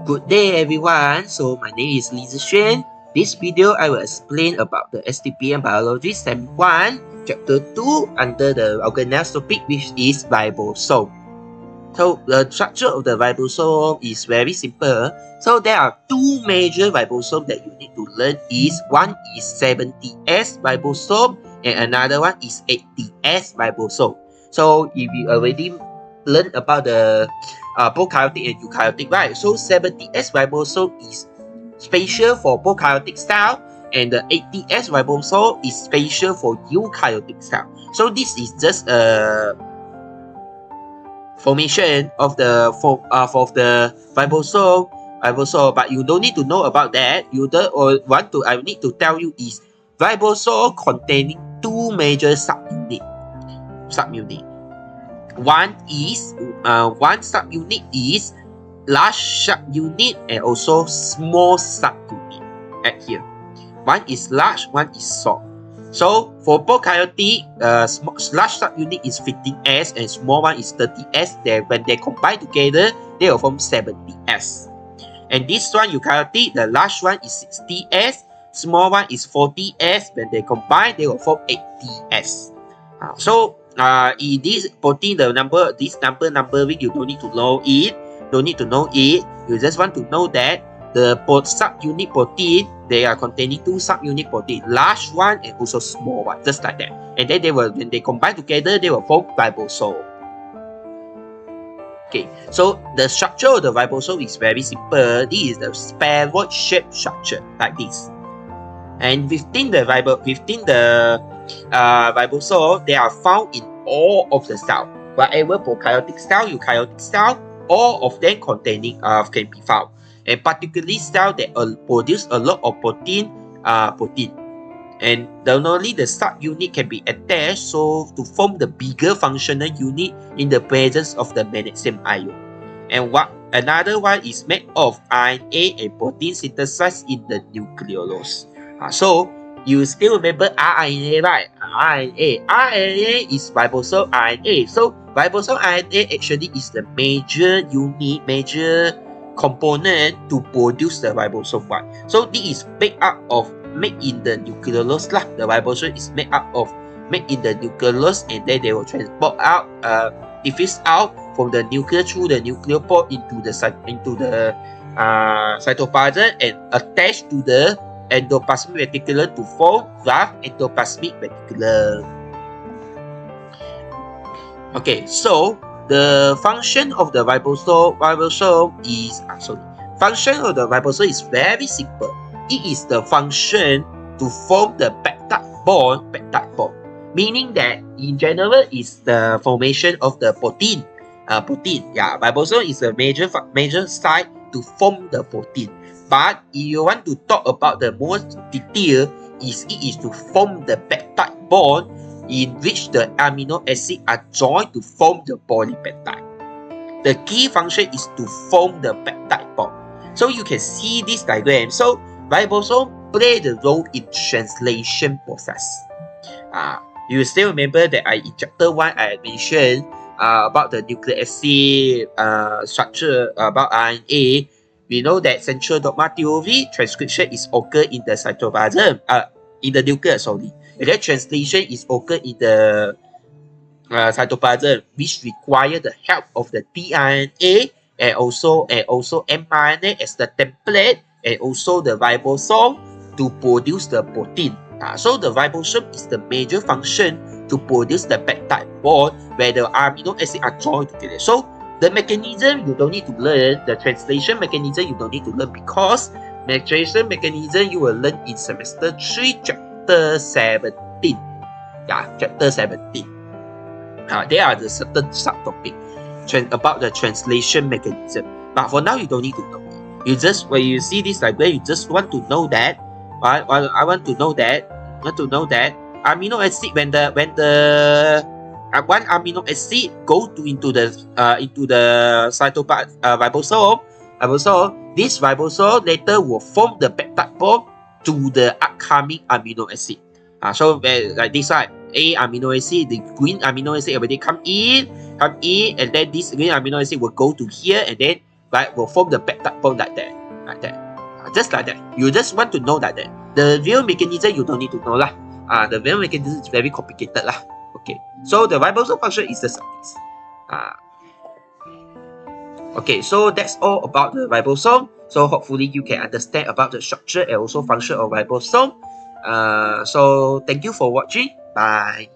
Good day everyone, so my name is LEE ZHI XUAN. This video I will explain about the STPM Biology Sem 1, Chapter 2 under the Organelles topic, which is ribosome. So the structure of the ribosome is very simple. So there are two major ribosomes that you need to learn. One is 70S ribosome and another one is 80S ribosome. So if you already learned about the prokaryotic and eukaryotic, right? So 70S ribosome is special for prokaryotic cell and the 80S ribosome is special for eukaryotic cell. So this is just a formation of the ribosome, but you don't need to know about that. You don't want to. I need to tell you is ribosome containing two major subunit. One subunit is large subunit and also small subunit. At here, one is large, one is small. So for prokaryotic, large subunit is 15S and small one is 30S. When they combine together, they will form 70S. And this one eukaryotic, the large one is 60S, small one is 40S. When they combine, they will form 80S. In this protein, this numbering, you don't need to know it. You just want to know that the subunit protein, they are containing two subunit protein, large one and also small one, just like that. And then when they combine together, they will form ribosome. Okay, so the structure of the ribosome is very simple. This is the spheroid-shaped structure, like this. And within the ribosome, they are found in all of the cells. Whatever prokaryotic cell, eukaryotic cell, all of them containing can be found. And particularly cells that produce a lot of protein. And not only the subunit can be attached so to form the bigger functional unit in the presence of the magnesium ion. And another one is made of RNA and protein synthesized in the nucleolus. So you still remember RNA, right? RNA is ribosome RNA. So ribosome RNA actually is the major unit, major component to produce the ribosome one. So this is made in the nucleolus lah. The ribosome is made in the nucleolus, and then they will transport out, diffuse out from the nucleus through the nucleopore into the cytoplasm and attach to the endoplasmic reticulum to form rough endoplasmic reticulum. Okay, so the function of the ribosome is very simple. It is the function to form the peptide bond, meaning that in general is the formation of the protein. Ribosome is a major site to form the protein. But if you want to talk about the most detail, it is to form the peptide bond in which the amino acids are joined to form the polypeptide. The key function is to form the peptide bond. So you can see this diagram. So ribosome play the role in translation process. You still remember that in chapter 1 I mentioned about the nucleic acid structure about RNA. We know that central dogma theory, transcription is occur in the cytoplasm, in the nucleus, and then translation is occur in the cytoplasm, which require the help of the tRNA and also mRNA as the template, and also the ribosome to produce the protein. So the ribosome is the major function to produce the peptide bond where the amino acids are joined together. So the mechanism you don't need to learn. The translation mechanism you don't need to learn, because the translation mechanism you will learn in semester 3, chapter 17. Chapter 17. There are the certain subtopic about the translation mechanism. But for now, you don't need to know. When you see this diagram, you just want to know that. I want to know that amino acid when the one amino acid go into the ribosome. This ribosome later will form the peptide bond to the upcoming amino acid. So like this side, A amino acid, the green amino acid already come in, and then this green amino acid will go to here, and then right, will form the peptide bond like that. Just like that. You just want to know like that. The real mechanism you don't need to know lah. The real mechanism is very complicated lah. Okay. So the ribosome function is just like this. Okay, so that's all about the ribosome. So hopefully you can understand about the structure and also function of ribosome. So thank you for watching. Bye.